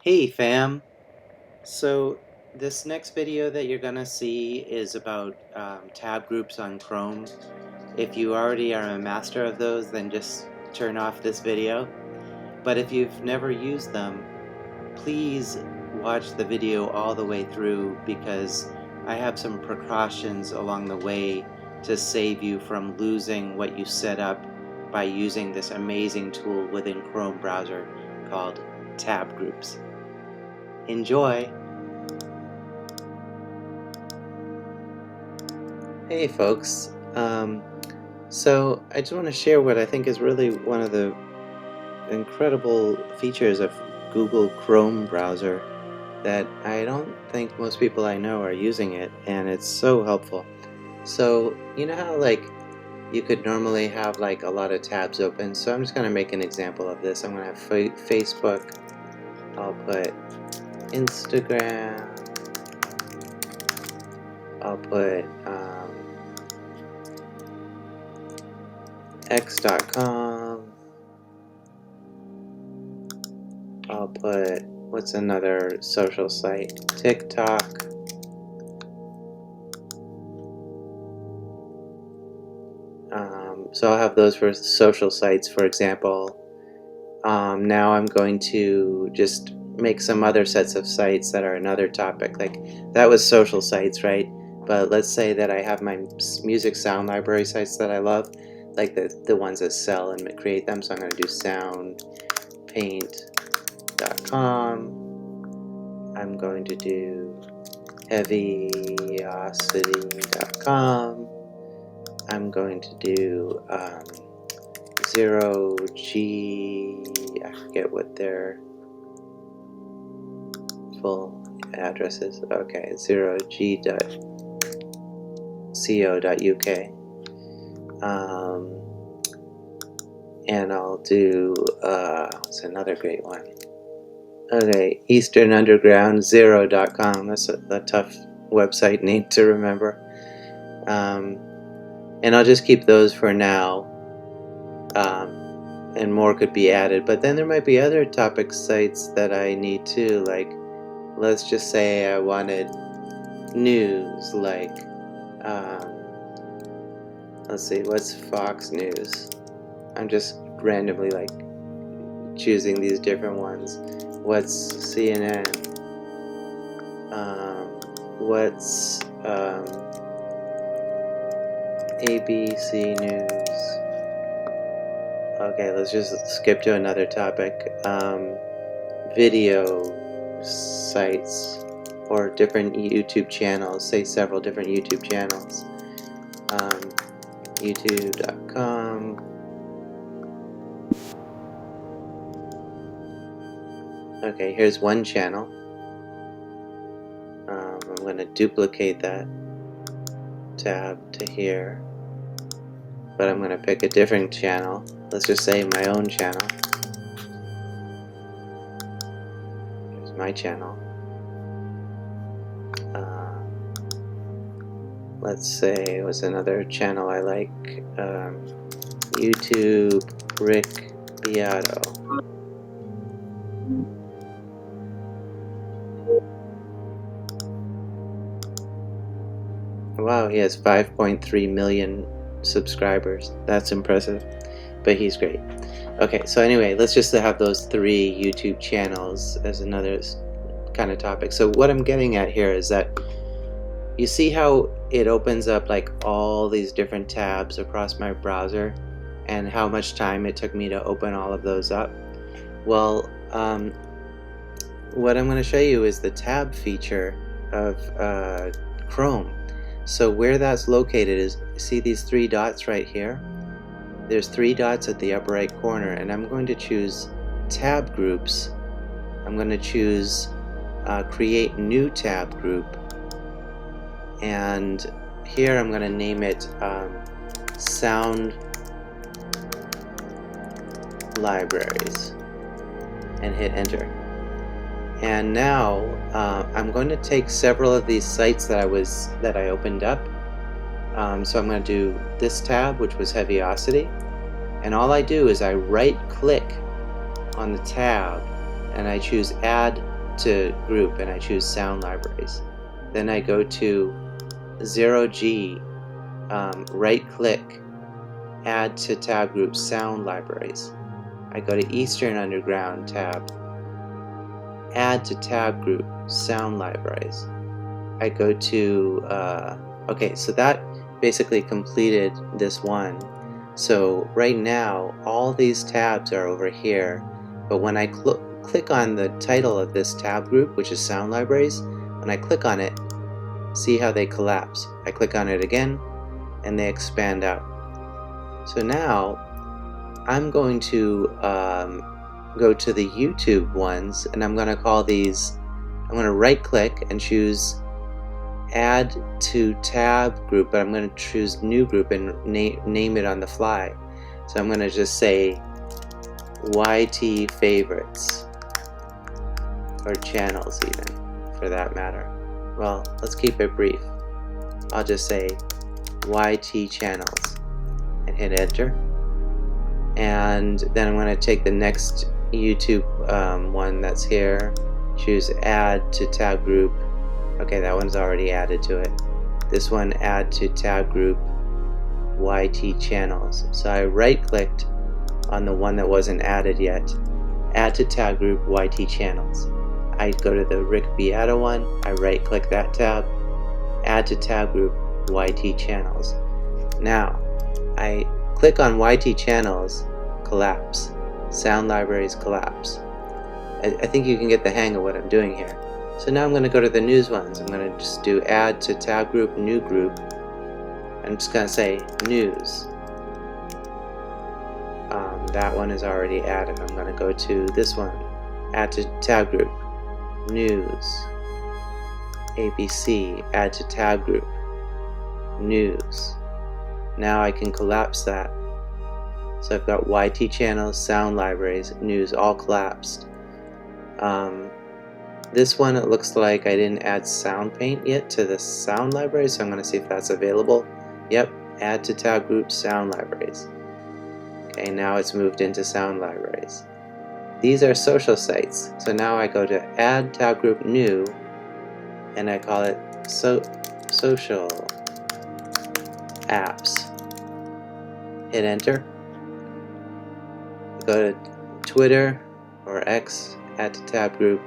Hey fam! So this next video that you're gonna see is about tab groups on Chrome. If you already are a master of those, then just turn off this video. But if you've never used them, please watch the video all the way through because I have some precautions along the way to save you from losing what you set up by using this amazing tool within Chrome browser called tab groups. Enjoy! Hey folks, so I just want to share what I think is really one of the incredible features of Google Chrome browser that I don't think most people I know are using it, and it's so helpful. So you know how you could normally have a lot of tabs open, so I'm just going to make an example of this. I'm going to have Facebook, I'll put Instagram, I'll put x.com, I'll put, what's another social site? TikTok. So I'll have those for social sites, for example. Now I'm going to just make some other sets of sites that are another topic. Like that was social sites, right? But let's say that I have my music sound library sites that I love, like the ones that sell and create them. So I'm going to do soundpaint.com. I'm going to do heavyosity.com. I'm going to do 0G, I forget what their full address is. Okay, 0g.co.uk. And I'll do, what's another great one? Okay, easternunderground0.com. That's a tough website name to remember. And I'll just keep those for now, and more could be added. But then there might be other topic sites that I need too, like let's just say I wanted news, like let's see, what's Fox News? I'm just randomly choosing these different ones. What's CNN? What's ABC News? Okay, let's just skip to another topic. Video sites or different YouTube channels, say several different YouTube channels. YouTube.com. Okay, here's one channel. I'm going to duplicate that tab to here, but I'm going to pick a different channel. Let's just say my own channel. Here's my channel. Let's say, what's another channel I like? YouTube Rick Beato. Wow, he has 5.3 million subscribers. That's impressive, but he's great. Okay, so anyway, let's just have those 3 YouTube channels as another kind of topic. So what I'm getting at here is that you see how it opens up all these different tabs across my browser and how much time it took me to open all of those up? Well, what I'm going to show you is the tab feature of Chrome. So where that's located is, see these 3 dots right here? There's 3 dots at the upper right corner, and I'm going to choose tab groups. I'm going to choose create new tab group, and here I'm going to name it sound libraries and hit enter. And now I'm going to take several of these sites that I opened up. So I'm going to do this tab, which was Heavyosity, and all I do is I right click on the tab and I choose add to group and I choose sound libraries. Then I go to 0G, right click, add to tab group sound libraries. I go to Eastern Underground tab, add to tab group sound libraries. I go to, okay, so that basically completed this one. So right now, all these tabs are over here, but when I click on the title of this tab group, which is sound libraries, when I click on it, see how they collapse. I click on it again, and they expand out. So now, I'm going to go to the YouTube ones, and I'm going to call these, I'm going to right click and choose add to tab group, but I'm going to choose new group and name it on the fly. So I'm going to just say YT favorites, or channels even, for that matter. Well, let's keep it brief. I'll just say YT channels and hit enter. And then I'm going to take the next YouTube one that's here, choose add to tab group. Okay, that one's already added to it. This one, add to tab group YT channels. So I right clicked on the one that wasn't added yet, add to tab group YT channels. I go to the Rick Beata one, I right click that tab, add to tab group YT channels. Now, I click on YT channels, collapse. Sound libraries collapse. I think you can get the hang of what I'm doing here. So now I'm going to go to the news ones. I'm going to just do add to tab group, new group. I'm just going to say news. That one is already added. I'm going to go to this one, add to tab group, news. ABC, add to tab group, news. Now I can collapse that. So I've got YT channels, sound libraries, news, all collapsed. This one, it looks like I didn't add sound paint yet to the sound library, so I'm going to see if that's available. Yep, add to tab group sound libraries. Okay, now it's moved into sound libraries. These are social sites, so now I go to add tab group new, and I call it social apps. Hit enter. Go to Twitter or X, add to tab group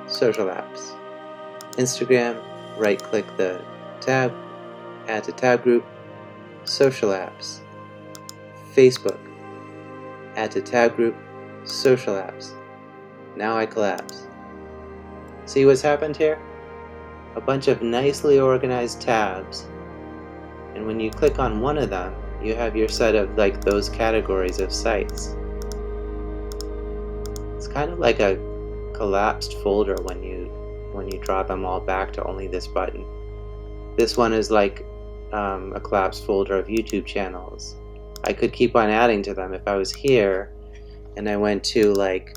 social apps. Instagram, right click the tab, add to tab group social apps. Facebook, add to tab group social apps. Now I collapse. See what's happened here? A bunch of nicely organized tabs, and when you click on one of them, you have your set of like those categories of sites. It's kind of like a collapsed folder when you draw them all back to only this button. This one is like a collapsed folder of YouTube channels. I could keep on adding to them if I was here and I went to like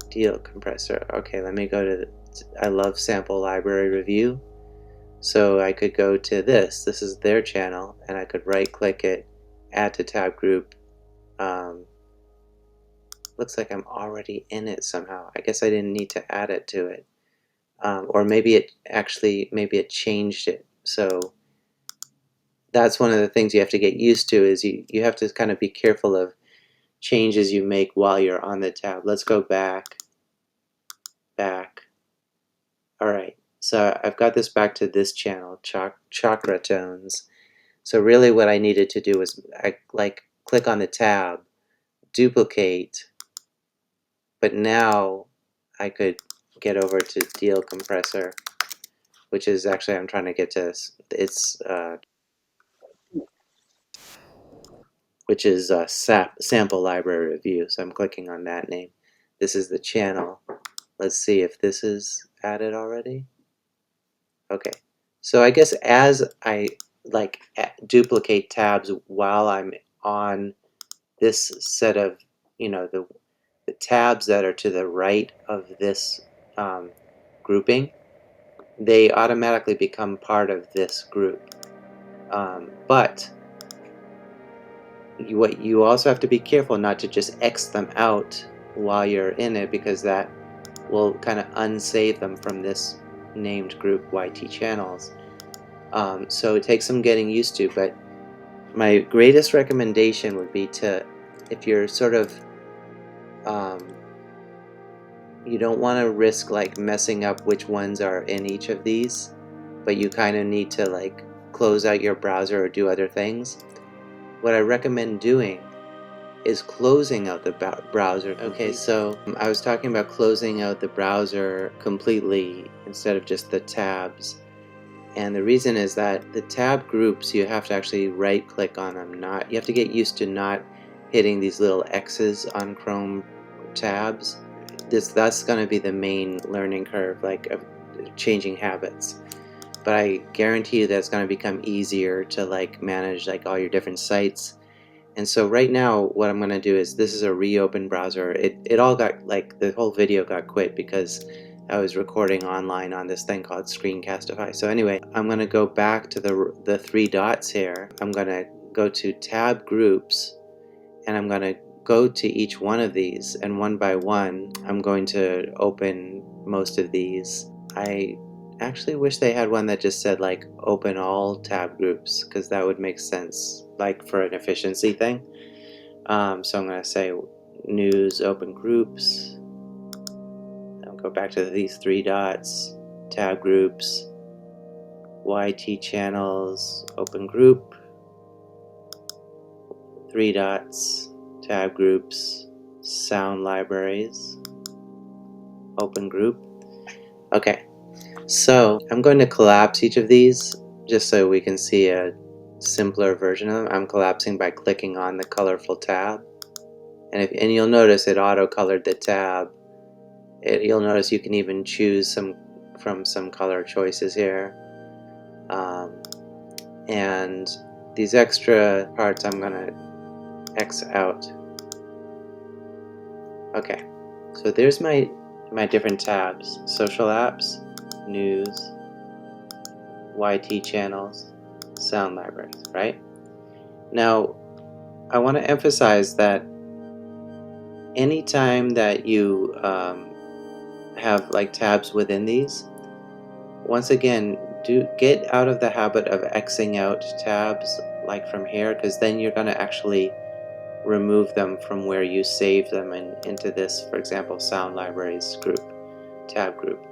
deal compressor. Okay, let me go to I love sample library review. So I could go to this is their channel, and I could right click it, add to tab group. Looks like I'm already in it somehow. I guess I didn't need to add it to it. Or maybe it changed it. So that's one of the things you have to get used to, is you have to kind of be careful of changes you make while you're on the tab. Let's go back. All right, so I've got this back to this channel, Chakra Tones. So really what I needed to do was click on the tab, duplicate, but now I could get over to deal compressor, which is actually, I'm trying to get to its which is sample library review. So I'm clicking on that name. This is the channel. Let's see if this is added already. Okay, so I guess as I duplicate tabs while I'm on this set of, the tabs that are to the right of this grouping, they automatically become part of this group. But what you also have to be careful not to just X them out while you're in it, because that will kind of unsave them from this named group YT channels. So it takes some getting used to, but my greatest recommendation would be to, if you're sort of you don't want to risk like messing up which ones are in each of these, but you kind of need to like close out your browser or do other things. What I recommend doing is closing out the browser. Okay, so I was talking about closing out the browser completely instead of just the tabs. And the reason is that the tab groups, you have to actually right click on them. You have to get used to not hitting these little X's on Chrome tabs. That's going to be the main learning curve, like of changing habits. But I guarantee you that's going to become easier to like manage like all your different sites. And so right now what I'm going to do is, this is a reopen browser. It all got, like, the whole video got quit because I was recording online on this thing called Screencastify. So anyway, I'm going to go back to the three dots here. I'm going to go to tab groups, and I'm going to go to each one of these, and one by one I'm going to open most of these. I actually wish they had one that just said like open all tab groups, because that would make sense, like for an efficiency thing. So I'm going to say news, open groups. I'll go back to these three dots, tab groups, YT channels, open group, three dots, tab groups, sound libraries, open group. Okay, so I'm going to collapse each of these just so we can see a simpler version of them. I'm collapsing by clicking on the colorful tab, and you'll notice it auto-colored the tab. You'll notice you can even choose from some color choices here, and these extra parts I'm gonna X out. Okay, so there's my different tabs: social apps, news, YT channels, sound libraries, right? Now, I want to emphasize that anytime that you have like tabs within these, once again, get out of the habit of Xing out tabs like from here, because then you're going to actually remove them from where you save them into this, for example, sound libraries group, tab group.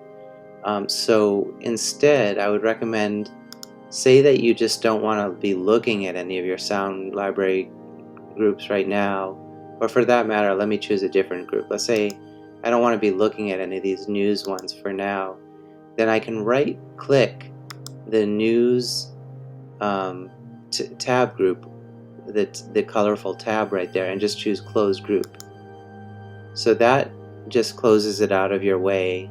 So instead, I would recommend, say that you just don't want to be looking at any of your sound library groups right now, or for that matter, let me choose a different group. Let's say I don't want to be looking at any of these news ones for now. Then I can right click the news tab group, the colorful tab right there, and just choose close group. So that just closes it out of your way,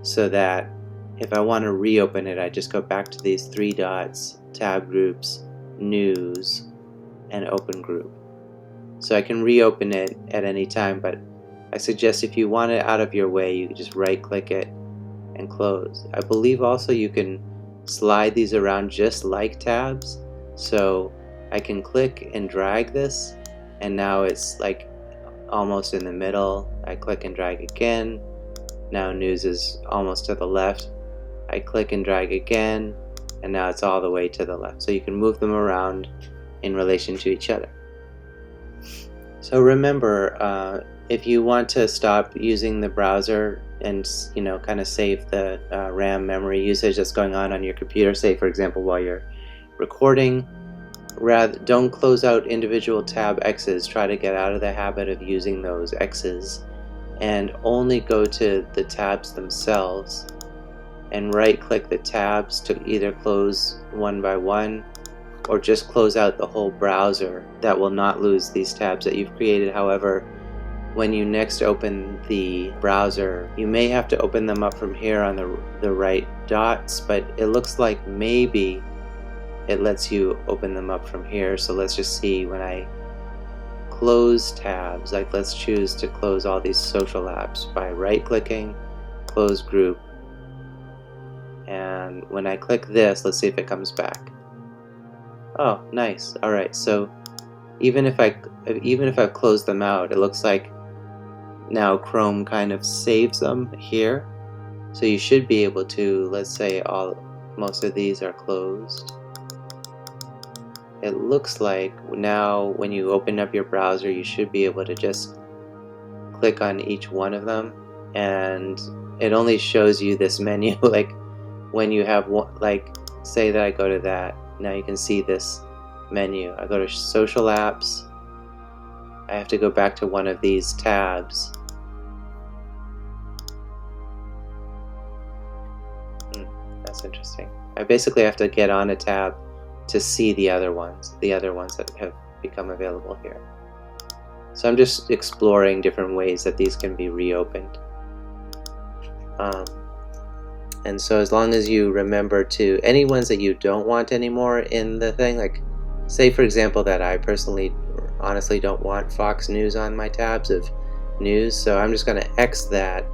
so that if I want to reopen it, I just go back to these three dots, tab groups, news, and open group. So I can reopen it at any time, but I suggest if you want it out of your way, you can just right click it and close. I believe also you can slide these around just like tabs, so I can click and drag this, and now it's like almost in the middle. I click and drag again, now news is almost to the left. I click and drag again, and now it's all the way to the left. So you can move them around in relation to each other. So remember, if you want to stop using the browser and kind of save the RAM memory usage that's going on your computer, say for example while you're recording, don't close out individual tab X's. Try to get out of the habit of using those X's and only go to the tabs themselves and right click the tabs to either close one by one or just close out the whole browser. That will not lose these tabs that you've created. However, when you next open the browser, you may have to open them up from here on the right dots, but it looks like maybe it lets you open them up from here. So let's just see. When I close tabs, like let's choose to close all these social apps by right clicking, close group, and when I click this, let's see if it comes back. Oh, nice. Alright, so even if I've closed them out, it looks like now Chrome kind of saves them here. So you should be able to, let's say most of these are closed. It looks like now when you open up your browser, you should be able to just click on each one of them, and it only shows you this menu. Like when you have one, like say that I go to that, now you can see this menu. I go to social apps, I have to go back to one of these tabs. That's interesting. I basically have to get on a tab to see the other ones that have become available here. So I'm just exploring different ways that these can be reopened. And so as long as you remember to, any ones that you don't want anymore in the thing, like say for example that I personally honestly don't want Fox News on my tabs of news, so I'm just going to X that,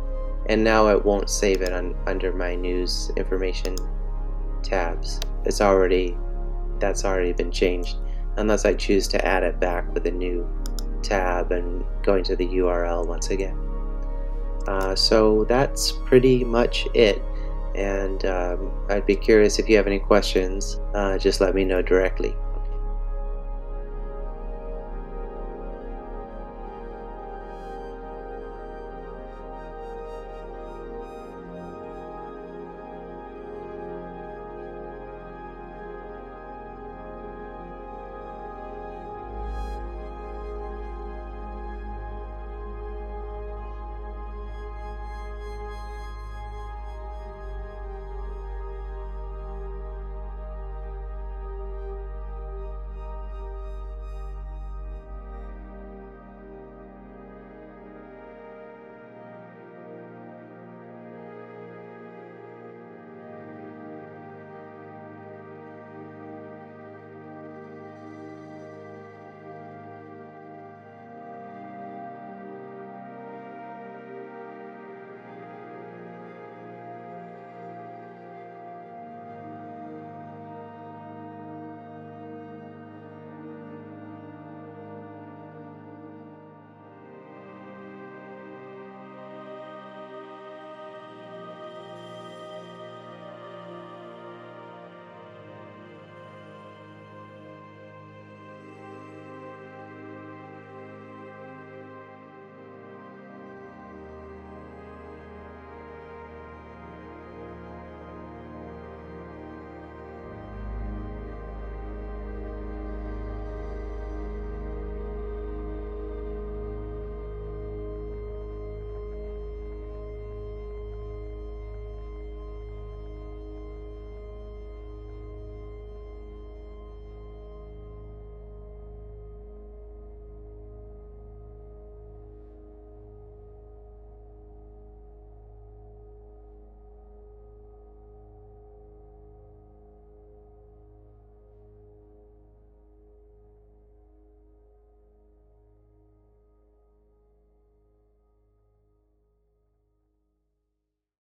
and now it won't save it under my news information tabs. That's already been changed, unless I choose to add it back with a new tab and going to the URL once again. So that's pretty much it, and I'd be curious if you have any questions, just let me know directly.